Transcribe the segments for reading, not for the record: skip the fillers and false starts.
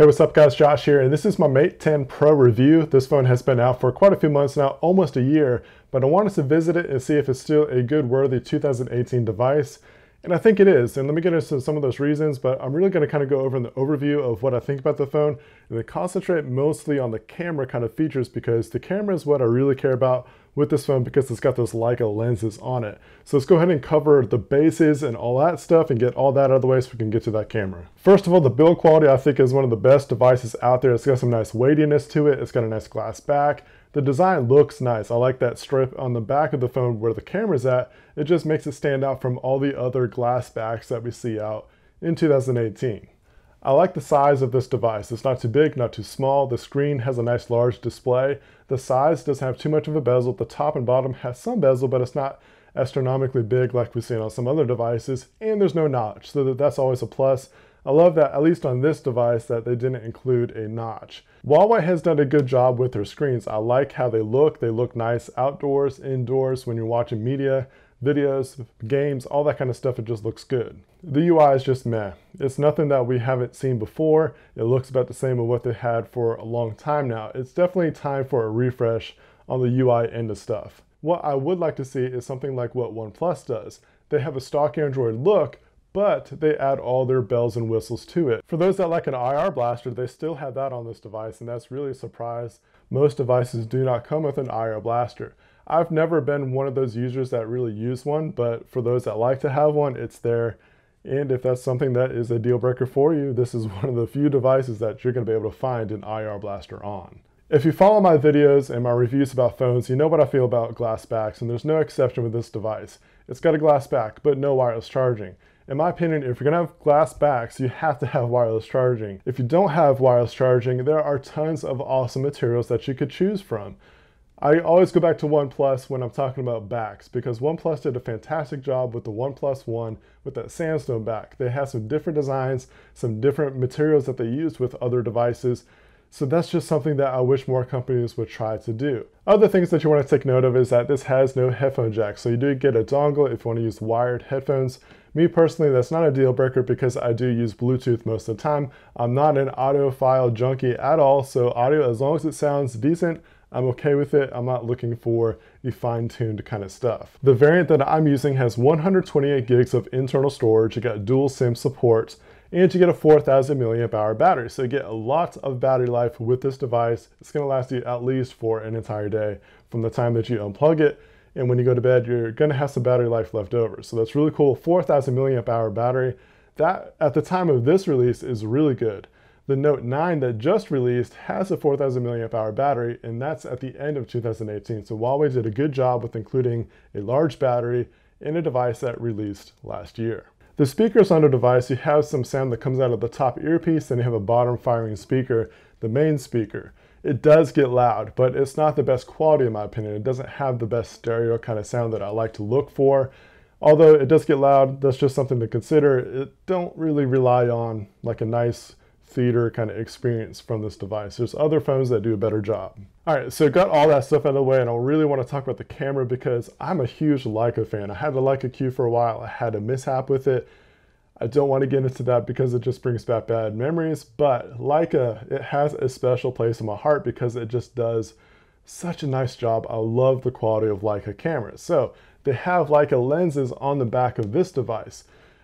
Hey, what's up guys, Josh here, and this is my Mate 10 Pro review. This phone has been out for quite a few months now, almost a year, but I wanted to visit it and see if it's still a good, worthy 2018 device. And I think it is, and let me get into some of those reasons, but I'm really going to kind of go over in the overview of what I think about the phone and then concentrate mostly on the camera kind of features, because the camera is what I really care about with this phone because it's got those Leica lenses on it. So let's go ahead and cover the bases and all that stuff and get all that out of the way so we can get to that camera. First of all, the build quality I think is one of the best devices out there. It's got some nice weightiness to it. It's got a nice glass back. The design looks nice. I like that strip on the back of the phone where the camera's at. It just makes it stand out from all the other glass backs that we see out in 2018. I like the size of this device. It's not too big, not too small. The screen has a nice large display. The size doesn't have too much of a bezel. The top and bottom has some bezel, but it's not astronomically big like we've seen on some other devices. And there's no notch, so that's always a plus. I love that, at least on this device, that they didn't include a notch. Huawei has done a good job with their screens. I like how they look. They look nice outdoors, indoors, when you're watching media, videos, games, all that kind of stuff. It just looks good. The UI is just meh. It's nothing that we haven't seen before. It looks about the same as what they had for a long time now. It's definitely time for a refresh on the UI end of stuff. What I would like to see is something like what OnePlus does. They have a stock Android look, but they add all their bells and whistles to it. For those that like an IR blaster, they still have that on this device, and that's really a surprise. Most devices do not come with an IR blaster. I've never been one of those users that really use one, but for those that like to have one, it's there. And if that's something that is a deal breaker for you, this is one of the few devices that you're going to be able to find an IR blaster on. If you follow my videos and my reviews about phones, you know what I feel about glass backs, and there's no exception with this device. It's got a glass back, but no wireless charging. In my opinion, if you're going to have glass backs, you have to have wireless charging. If you don't have wireless charging, there are tons of awesome materials that you could choose from. I always go back to OnePlus when I'm talking about backs, because OnePlus did a fantastic job with the OnePlus One with that sandstone back. They have some different designs, some different materials that they used with other devices. So that's just something that I wish more companies would try to do. Other things that you want to take note of is that this has no headphone jack. So you do get a dongle if you want to use wired headphones. Me personally, that's not a deal breaker because I do use Bluetooth most of the time. I'm not an audiophile junkie at all. So audio, as long as it sounds decent, I'm okay with it. I'm not looking for the fine-tuned kind of stuff. The variant that I'm using has 128 gigs of internal storage. You got dual SIM support, and you get a 4,000 milliamp hour battery. So you get a lot of battery life with this device. It's gonna last you at least for an entire day from the time that you unplug it. And when you go to bed, you're gonna have some battery life left over. So that's really cool. 4,000 milliamp hour battery. That, at the time of this release, is really good. The Note 9 that just released has a 4,000 milliamp hour battery, and that's at the end of 2018. So Huawei did a good job with including a large battery in a device that released last year. The speakers on the device, you have some sound that comes out of the top earpiece, and you have a bottom firing speaker, the main speaker. It does get loud, but it's not the best quality in my opinion. It doesn't have the best stereo kind of sound that I like to look for. Although it does get loud, that's just something to consider. It don't really rely on like a nice theater kind of experience from this device. There's other phones that do a better job. All right, so got all that stuff out of the way, and I really want to talk about the camera because I'm a huge Leica fan. I had the Leica Q for a while. I had a mishap with it. I don't want to get into that because it just brings back bad memories, but Leica, it has a special place in my heart because it just does such a nice job. I love the quality of Leica cameras. So they have Leica lenses on the back of this device.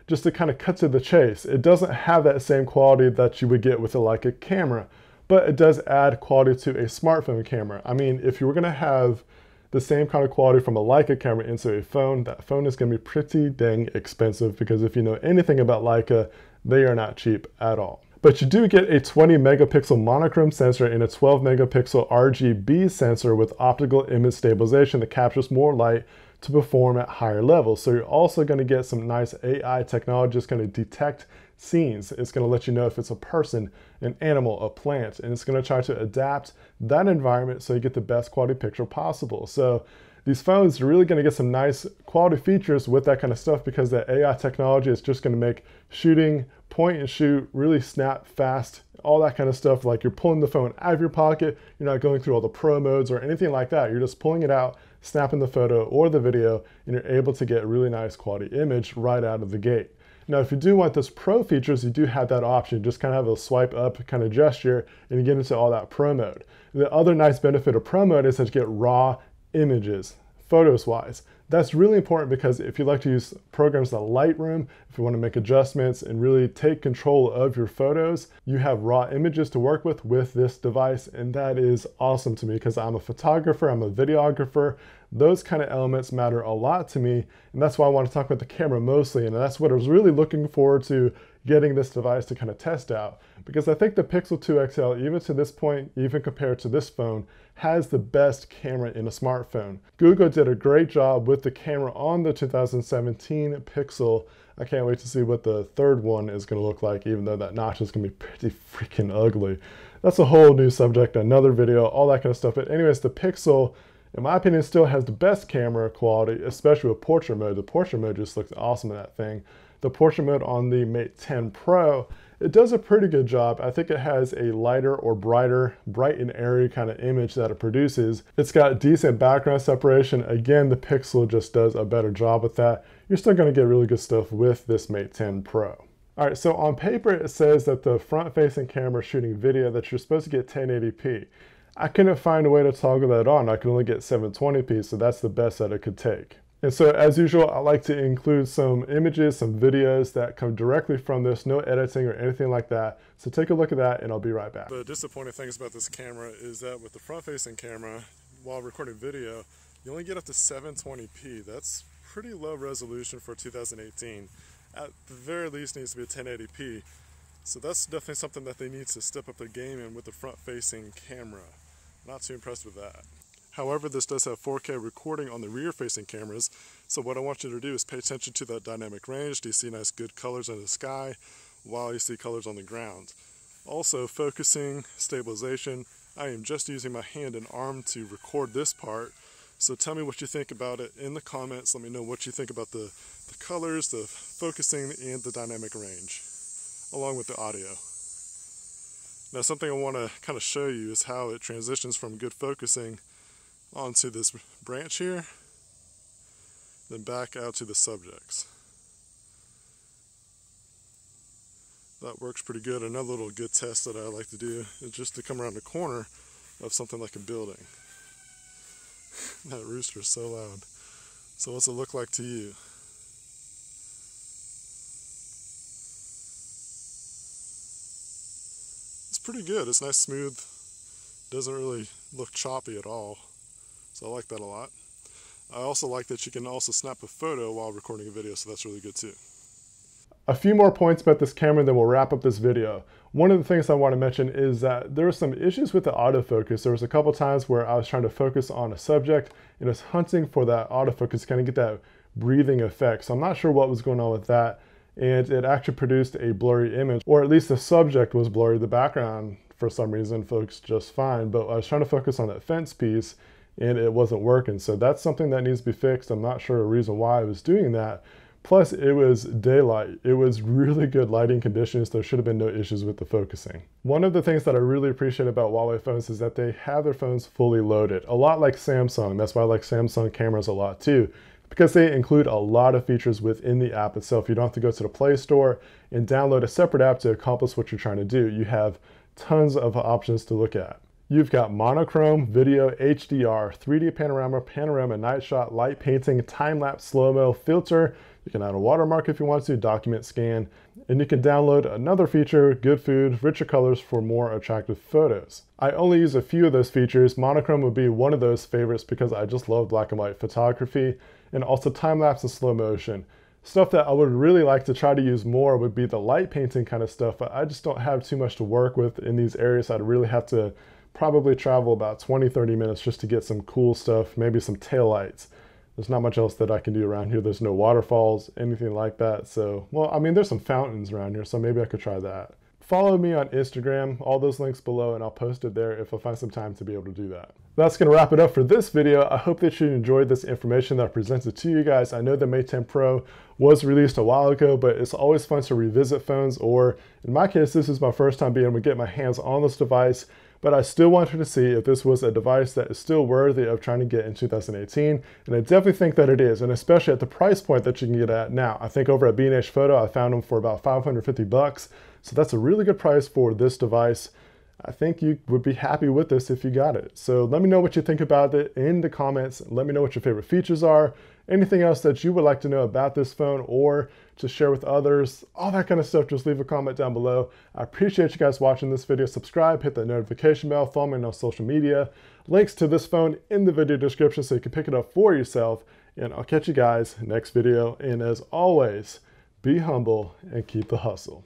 Just to kind of cut to the chase, it doesn't have that same quality that you would get with a Leica camera, but it does add quality to a smartphone camera. I mean, if you were going to have the same kind of quality from a Leica camera into a phone, that phone is going to be pretty dang expensive, because if you know anything about Leica, they are not cheap at all. But you do get a 20 megapixel monochrome sensor and a 12 megapixel RGB sensor with optical image stabilization that captures more light to perform at higher levels. So you're also going to get some nice AI technology. It's going to detect scenes. It's going to let you know if it's a person, an animal, a plant, and it's going to try to adapt that environment so you get the best quality picture possible. So these phones are really going to get some nice quality features with that kind of stuff, because that AI technology is just going to make shooting, point and shoot, really snap fast, all that kind of stuff. Like you're pulling the phone out of your pocket, you're not going through all the pro modes or anything like that. You're just pulling it out, snapping the photo or the video, and you're able to get a really nice quality image right out of the gate. Now, if you do want those pro features, you do have that option. Just kind of have a swipe up kind of gesture and you get into all that pro mode. The other nice benefit of pro mode is that you get raw images, photos wise. That's really important because if you like to use programs like Lightroom, if you want to make adjustments and really take control of your photos, you have raw images to work with this device, and that is awesome to me because I'm a photographer, I'm a videographer. Those kind of elements matter a lot to me, and that's why I want to talk about the camera mostly, and that's what I was really looking forward to getting this device to kind of test out, because I think the Pixel 2 XL, even to this point, even compared to this phone, has the best camera in a smartphone. Google did a great job with the camera on the 2017 Pixel. I can't wait to see what the third one is going to look like, even though that notch is going to be pretty freaking ugly. That's a whole new subject, another video, all that kind of stuff. But anyways, the Pixel, in my opinion, still has the best camera quality, especially with portrait mode. The portrait mode just looks awesome in that thing. The portrait mode on the Mate 10 Pro, it does a pretty good job. I think it has a lighter or brighter, bright and airy kind of image that it produces. It's got decent background separation. Again, the Pixel just does a better job with that. You're still going to get really good stuff with this Mate 10 Pro. All right, so on paper, it says that the front-facing camera shooting video that you're supposed to get 1080p. I couldn't find a way to toggle that on. I could only get 720p, so that's the best that it could take. And so as usual, I like to include some images, some videos that come directly from this, no editing or anything like that. So take a look at that and I'll be right back. The disappointing things about this camera is that with the front-facing camera, while recording video, you only get up to 720p. That's pretty low resolution for 2018. At the very least, needs to be a 1080p. So that's definitely something that they need to step up their game in with the front-facing camera. Not too impressed with that. However, this does have 4K recording on the rear-facing cameras, so what I want you to do is pay attention to that dynamic range. Do you see nice good colors in the sky while you see colors on the ground? Also, focusing, stabilization. I am just using my hand and arm to record this part, so tell me what you think about it in the comments. Let me know what you think about the colors, the focusing, and the dynamic range, along with the audio. Now, something I want to kind of show you is how it transitions from good focusing onto this branch here, then back out to the subjects. That works pretty good. Another little good test that I like to do is just to come around the corner of something like a building. That rooster is so loud. So what's it look like to you? It's pretty good. It's nice, smooth. Doesn't really look choppy at all. So I like that a lot. I also like that you can also snap a photo while recording a video, so that's really good too. A few more points about this camera, then we'll wrap up this video. One of the things I want to mention is that there were some issues with the autofocus. There was a couple times where I was trying to focus on a subject and it was hunting for that autofocus to kind of get that breathing effect. So I'm not sure what was going on with that. And it actually produced a blurry image, or at least the subject was blurry. The background, for some reason, focused just fine. But I was trying to focus on that fence piece and it wasn't working. So that's something that needs to be fixed. I'm not sure a reason why I was doing that. Plus, it was daylight. It was really good lighting conditions. There should have been no issues with the focusing. One of the things that I really appreciate about Huawei phones is that they have their phones fully loaded. A lot like Samsung. That's why I like Samsung cameras a lot too, because they include a lot of features within the app itself. You don't have to go to the Play Store and download a separate app to accomplish what you're trying to do. You have tons of options to look at. You've got monochrome, video, HDR, 3D panorama, night shot, light painting, time-lapse, slow-mo, filter. You can add a watermark if you want to, document scan, and you can download another feature, good food, richer colors for more attractive photos. I only use a few of those features. Monochrome would be one of those favorites because I just love black and white photography, and also time-lapse and slow motion. Stuff that I would really like to try to use more would be the light painting kind of stuff, but I just don't have too much to work with in these areas. I'd really have to probably travel about 20-30 minutes just to get some cool stuff, maybe some taillights. There's not much else that I can do around here. There's no waterfalls, anything like that. So, well, I mean, there's some fountains around here, so maybe I could try that. follow me on Instagram, all those links below, and I'll post it there if I find some time to be able to do that. That's going to wrap it up for this video. I hope that you enjoyed this information that I presented to you guys. I know the Mate 10 Pro was released a while ago, but it's always fun to revisit phones, or in my case, this is my first time being able to get my hands on this device, but I still wanted to see if this was a device that is still worthy of trying to get in 2018, and I definitely think that it is, and especially at the price point that you can get at now. I think over at B&H Photo, I found them for about $550, so that's a really good price for this device. I think you would be happy with this if you got it. So let me know what you think about it in the comments. Let me know what your favorite features are, anything else that you would like to know about this phone or to share with others, all that kind of stuff. Just leave a comment down below. I appreciate you guys watching this video. Subscribe, hit that notification bell, follow me on social media. Links to this phone in the video description so you can pick it up for yourself. And I'll catch you guys next video. And as always, be humble and keep the hustle.